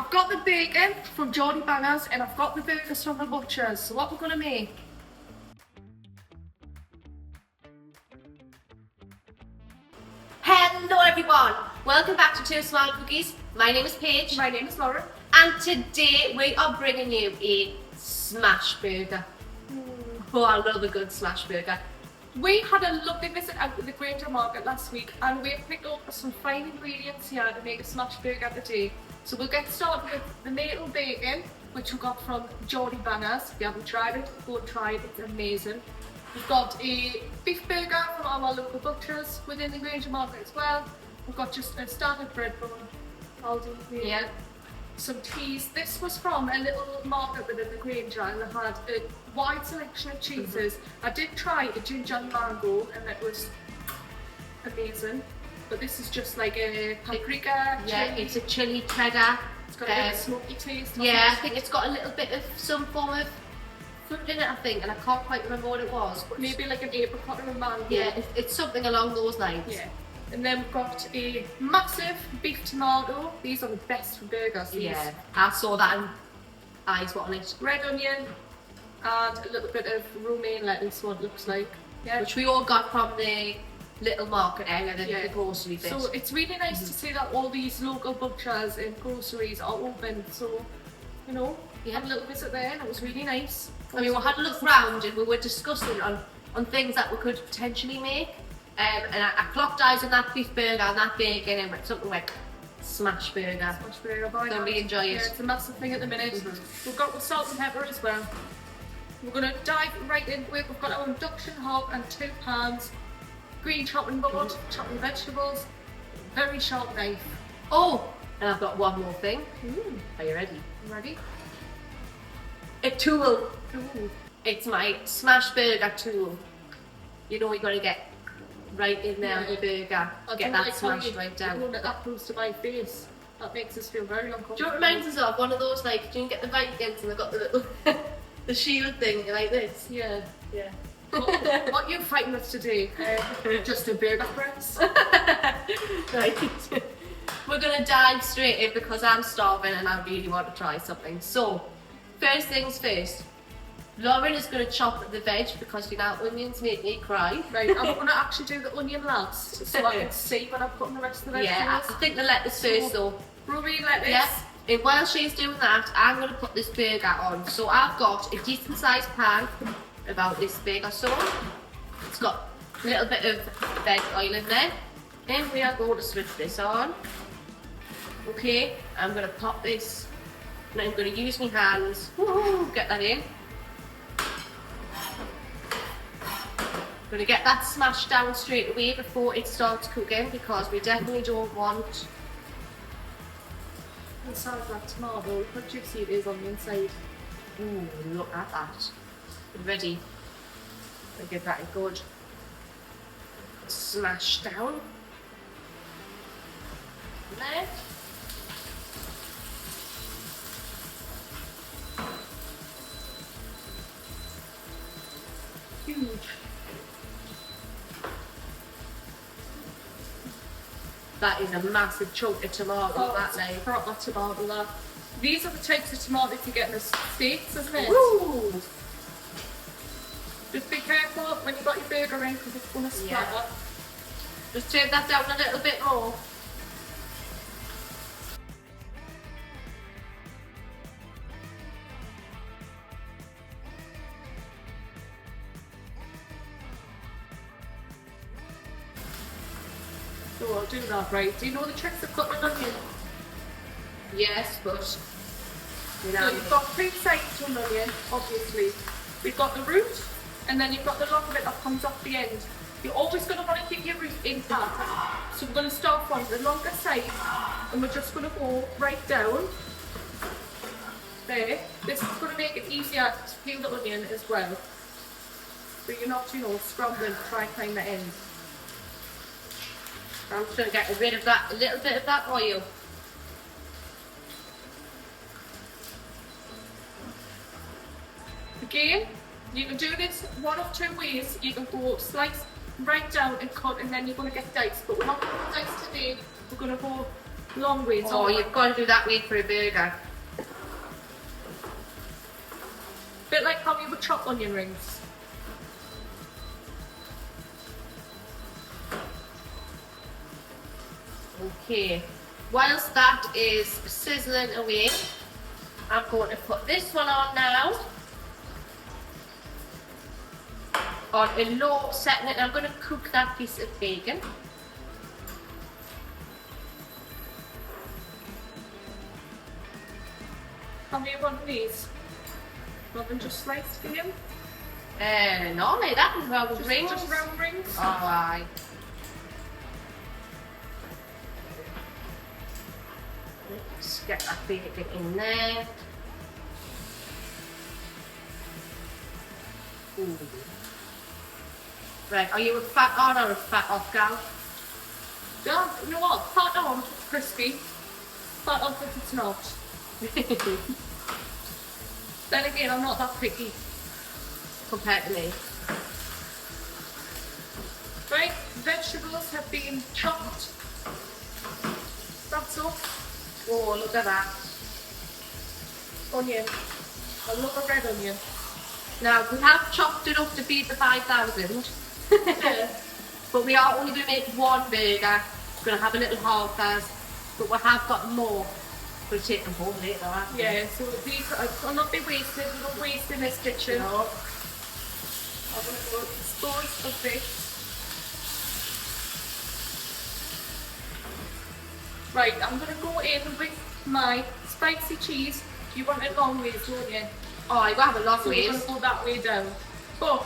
I've got the bacon from Geordie Bangers and I've got the burgers from the butchers. So what we're going to make? Hello everyone, welcome back to Two Small Cookies. My name is Paige. My name is Laura. And today we are bringing you a smash burger. Oh, I love a good smash burger. We had a lovely visit out at the Grainger Market last week and we've picked up some fine ingredients here to make a smash burger today. So we'll get started with the maple bacon, which we got from Geordie Bangers. If you haven't tried it, go and try it, it's amazing. We've got a beef burger from our local butchers within the Grainger Market as well. We've got just a standard bread bun, Aldi, Yeah. some cheese. This was from a little market within the Grainger and they had a wide selection of cheeses. I did try a ginger and mango and it was amazing. But this is just like a paprika, Yeah, chili. it's a chili cheddar. It's got a bit of smoky taste. Yeah, I think it's got a little bit of some form of fruit in it, I think, and I can't quite remember what it was. But Maybe like an apricot or a mango. yeah, it's something along those lines. Yeah. And then we've got a massive beef tomato. These are the best for burgers. These. Yeah, I saw that and eyes were on it. Red onion and a little bit of romaine lettuce, what it looks like. Yeah. Which we all got from the little market area, the grocery bit. So it's really nice to see that all these local butchers and groceries are open. So, you know, had a little visit there and it was really nice. I mean, we had a look round and we were discussing on things that we could potentially make. And I clocked eyes on that beef burger and that bacon and went something like smash burger. Smash burger, why Don't not? we enjoy it? Yeah, it's a massive thing at the minute. We've got the salt and pepper as well. We're going to dive right into it. We've got our induction hob and 2 pans, green chopping board, chopping vegetables, very sharp knife. Oh, and I've got one more thing. Are you ready? You ready? A tool. Ooh. It's my smash burger tool. You know, you're going to get right in there with the burger. Get that smashed right down. Don't let that close to my face. That makes us feel very uncomfortable. Do you know what it reminds us of? One of those, like, do you get the Vikings and they've got the little the shield thing like this? Yeah. Yeah. What are you fighting with today? Just a burger press? Right. We're going to dive straight in because I'm starving and I really want to try something. So, first things first. Lauren is going to chop the veg because, you know, onions make me cry. Right, I'm going to actually do the onion last so I can see when I'm putting the rest of the vegetables. Yeah, I think the lettuce first though. Romaine lettuce. Yeah. And while she's doing that, I'm going to put this burger on. So I've got a decent sized pan, about this big or so. It's got a little bit of veg oil in there. And we are going to switch this on. Okay, I'm going to pop this and I'm going to use my hands. Woo-hoo, get that in. I'm going to get that smashed down straight away before it starts cooking because we definitely don't want. Inside that tomato, look how juicy it is on the inside. Ooh, look at that. Ready. I'll give that a good smash down. There. Huge. That is a massive chunk of tomato, that It's like. proper tomato there. These are the types of tomatoes you get in the States, isn't it? Woo! Just be careful when you got your burger in because it's going to splatter. Just turn that down a little bit more. So I'll do that, right? Do you know the tricks of cutting an onion? Yes, but you So know, you've got 3 sides to an onion, obviously. We've got the root, and then you've got the long bit that comes off the end. You're always going to want to keep your root intact. So we're going to start from the longer side, and we're just going to go right down. There. This is going to make it easier to peel the onion as well. So you're not, you know, scrambling to try and find the end. I'm just going to get rid of that, a little bit of that oil. Again, you can do this one of 2 ways. You can go slice right down and cut, and then you're going to get diced. But we're not going to dice today. We're going to go Long ways. Oh, you've got to do that way for a burger. Bit like how you would chop onion rings. Okay. Whilst that is sizzling away, I'm going to put this one on now. On a low setting, and I'm going to cook that piece of bacon. How many of these? Not than just sliced for you? No, like that as well. Rings. Just round rings? Alright. Let's get that bacon in there. Ooh. Right, are you a fat on or a fat off gal? Yeah, you know what? Fat on, crispy. Fat off if it's not. Then again, I'm not that picky. Compared to me. Right, vegetables have been chopped. That's all. Oh, look at that. Onion. I love a red onion. Now, we have chopped it up to feed the 5,000. But we are only going to make one burger. We're going to have a little half as, but we have got more. We'll take them home later, aren't we? Yeah, so these will not be wasted. We don't waste in this kitchen. No. I'm going to go dispose of this. Right, I'm going to go in with my spicy cheese. You want it long ways, don't you? Oh, you got to have a long So we're ways. going to go that way down. But,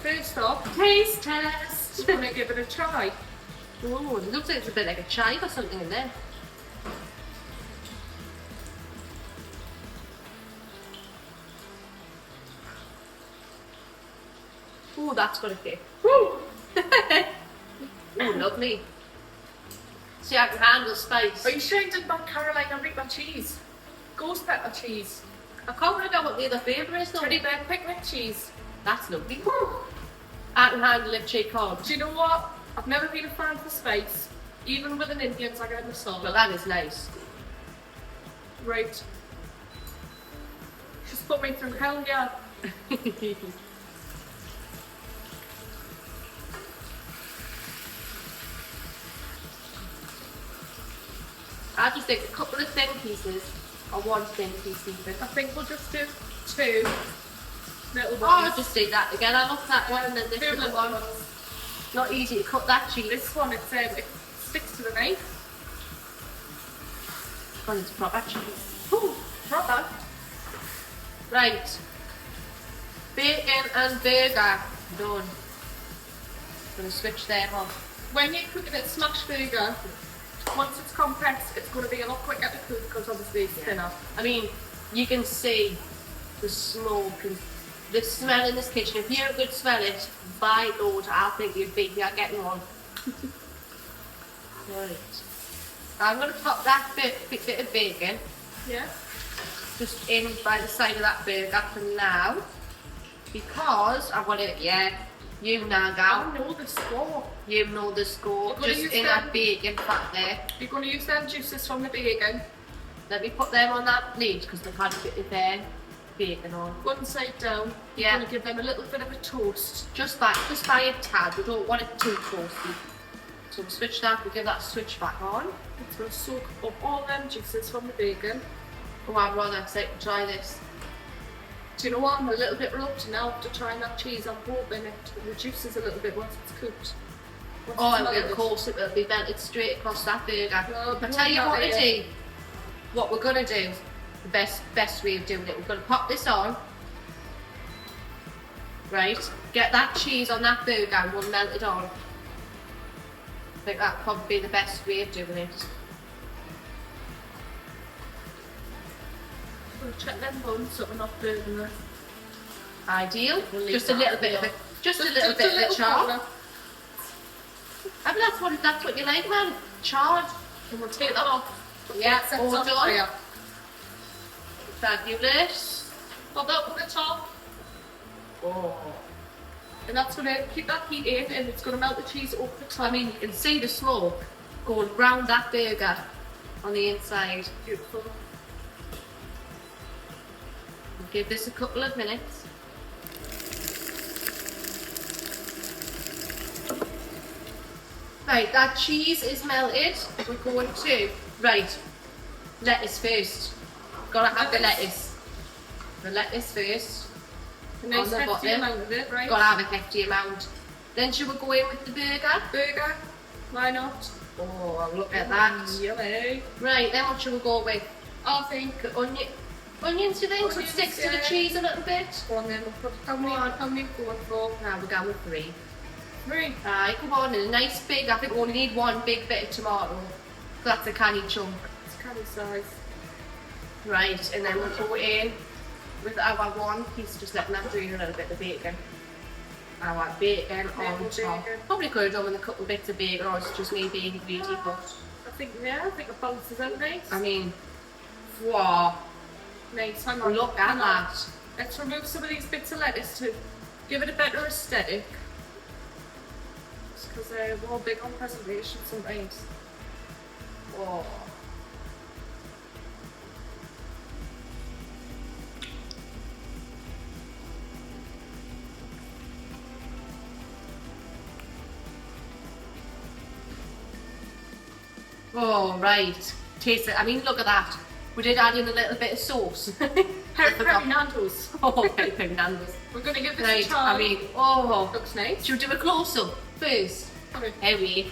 first off, Taste test. we're going to give it a try. Oh, it looks like it's a bit like a chive or something in there. Oh, that's got a kick. Woo! Oh, lovely. See, I can handle spice. Are you sure you didn't buy Carolina Reaper cheese? Ghost pepper cheese. I can't remember what the other flavour is though. Teddy bear picnic cheese. That's lovely. I can handle it, she can't. Do you know what? I've never been a fan for spice. Even with an Indians, I get the salt. Well, that is nice. Right. She's put me through hell, yeah. I just think a couple of thin pieces or one thin piece even. I think we'll just do two little Oh, ones. just do that again. I love that one and then this Two little little one. ones. Not easy to cut that cheese. This one, it sticks to the knife. One is proper cheese. Ooh, proper. Right. Bacon and burger. Done. Gonna switch them on. When you're cooking a smash burger, once it's compressed, it's going to be a lot quicker to cook because obviously it's thinner. I mean, you can see the smoke and the smell in this kitchen. If you could smell it, by Lord, I think you'd be here getting one. Right. I'm going to pop that bit of bacon Yeah. just in by the side of that burger for now. Because I want it, yeah, you now, gal. I know the score. You know the score. You're gonna Just use in them- that bacon fat there. You're going to use them juices from the bacon. Let me put them on that plate because they've had a bit of their bacon on. One side down. You're Yeah. going to give them a little bit of a toast. Just by a tad. We don't want it too toasty. So we'll switch that. We'll give that switch back on. It's going to soak up all them juices from the bacon. Oh, I'm rather excited to try this. Do you know what? I'm a little bit reluctant now after trying that cheese. I'm hoping it reduces a little bit once it's cooked. Once Oh, it's and of melted. course it will be melted straight across that burger. Well, I'll tell you not what to really. do. What we're going to do, the best way of doing it, we're going to pop this on. Right, get that cheese on that burger and we'll melt it on. I think that'd probably be the best way of doing it. We'll check them buns so we're not burning them. Ideal. We'll leave Just a that little bit of there. it. Just a little bit of a little char. corner. I mean, that's what you like, man. Charred. And we'll take that off. Yeah, Set all it on done. fire. Fabulous. Pop that on the top. Oh. And that's going to keep that heat in and it's going to melt the cheese over the top. I mean, you can see the smoke. going round that burger on the inside. Beautiful. We'll give this a couple of minutes. Right, that cheese is melted. We're going to, right, lettuce first. Gotta have the lettuce. The lettuce first. A nice on the hefty bottom. amount of it, right? Gotta have a hefty amount. Then should we go in with the burger? Burger. Why not? Oh, look at that. Yummy. Right, then what should we go with? I think Onions, do you think? So it Onions, sticks to the yeah. cheese a little bit? go on then. We'll put how many going for? Now we're going with 3. 3. Aye, come on, and a nice big, I think we only need 1 big bit of tomato. That's a canny chunk. It's kind of size. Right, and then we'll go in with our 1 piece, just letting that drain a little bit of bacon. Our bacon on Maple top. bacon. Probably could have done with a couple bits of bacon, or it's just me being greedy, but I think it balances out nice. I mean, wow, Nice. Hang on. look at Hang on. that. Let's remove some of these bits of lettuce to give it a better aesthetic. Just because we're all big on preservation sometimes. Oh. Oh, right. Taste it. I mean, look at that. We did add in a little bit of sauce. Peri Nando's. Oh, peri Nando's. We're going to give this Right, a try. I mean, oh. Looks nice. Should we do a close-up first? Okay. Here we.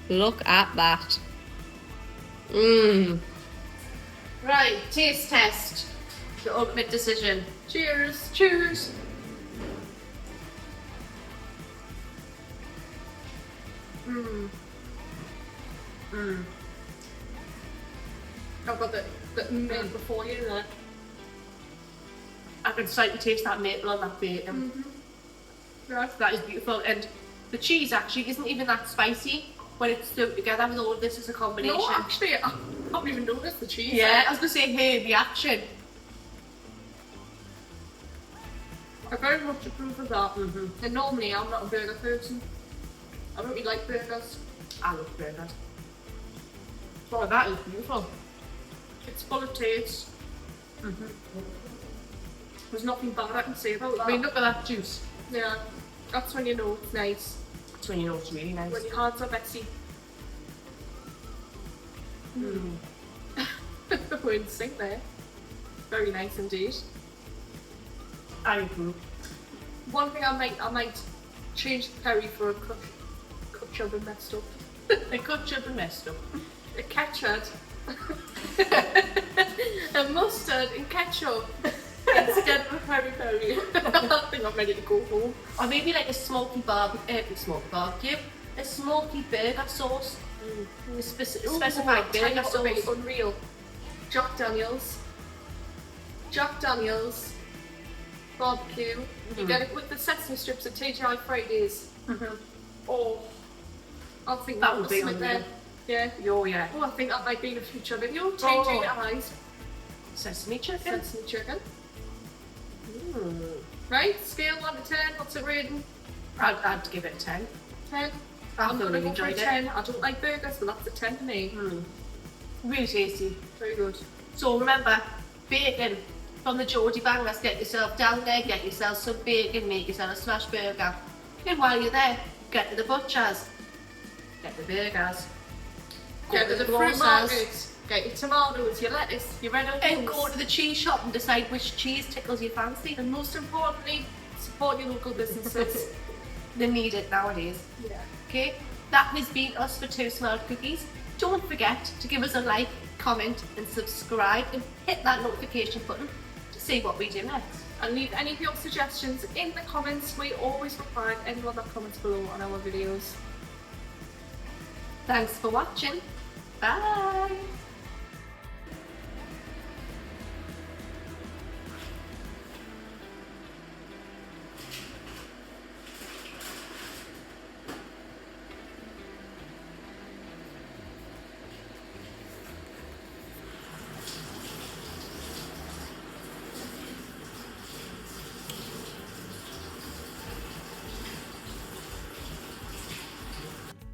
Look at that. Mmm. Right, taste test. The ultimate decision. Cheers. Cheers. Mmm. Mmm. I've got the mint before you there. I can slightly taste that maple on that bacon. Right. That is beautiful, and the cheese actually isn't even that spicy when it's stuck together with all of this as a combination. No, actually, I haven't even noticed the cheese. Yeah, I was gonna say, hey, the action. I very much approve of that. And normally I'm not a burger person. I don't really like burgers. I love burgers. Oh, that is beautiful. It's full of taste. There's nothing bad I can say about that. I mean, look at that juice. Yeah, that's when you know it's nice. That's when you know it's really nice. When your hands are messy. We're in sync there. Very nice indeed. I agree. One thing I might change the curry for a ketchup and messed up. A ketchup and messed up. A ketchup. A mustard and ketchup instead of a peri. I think I'm ready to go home. Or maybe like a smoky barbecue. A smoky burger sauce. A specified burger sauce. Unreal. Jack Daniels barbecue. You get it with the sesame strips at TGI Fridays. Oh, I think That would be something unreal. there. Yeah. Oh yeah. Oh, I think that might be in a future video. Changing Oh. eyes. Sesame chicken. Sesame chicken. Mm. Right, scale 1 to 10. What's it rating? I'd give it a 10. 10. I I'm thoroughly gonna go for a enjoyed it. 10. I don't like burgers, but that's a 10 to me. Really tasty. Very good. So remember, bacon from the Geordie Bangers. Get yourself down there, get yourself some bacon, make yourself a smash burger. And while you're there, get to the butchers, get the burgers, go Get to the fruit grocers, market. Get your tomatoes, your lettuce, your red and onions. go to the cheese shop and decide which cheese tickles your fancy. And most importantly, support your local businesses. They need it nowadays. Yeah. Okay, that has been us for 2 Smelled Cookies. Don't forget to give us a like, comment and subscribe and hit that notification button to see what we do next. And leave any of your suggestions in the comments. We always reply to anyone that comments below on our videos. Thanks for watching. Bye.